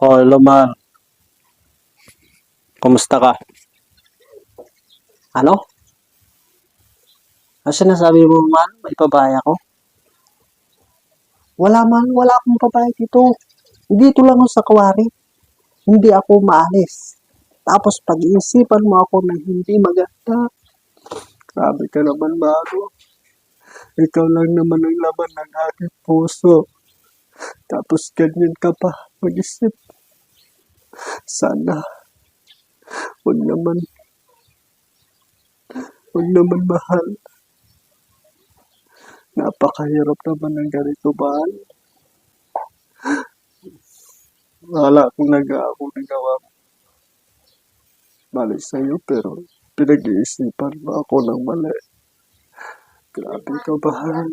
Oh, hello man. Kumusta ka? Ano? Ano sinasabi mo man? May pabaya ko? Wala man, wala akong pabaya dito. Dito lang ako sa Kawari. Hindi ako maalis. Tapos pag-iisipan mo ako na hindi maganda. Grabe ka naman, bago. Ikaw lang naman ang laman ng aking puso. Tapos ganyan ka pa mag-isip. Sana, wag naman, wag naman mahal. Napakahirap naman ng ganito, mahal. Wala akong nagawa mali sa'yo, pero pinag-iisipan mo ako ng mali. Grabe ka, mahal.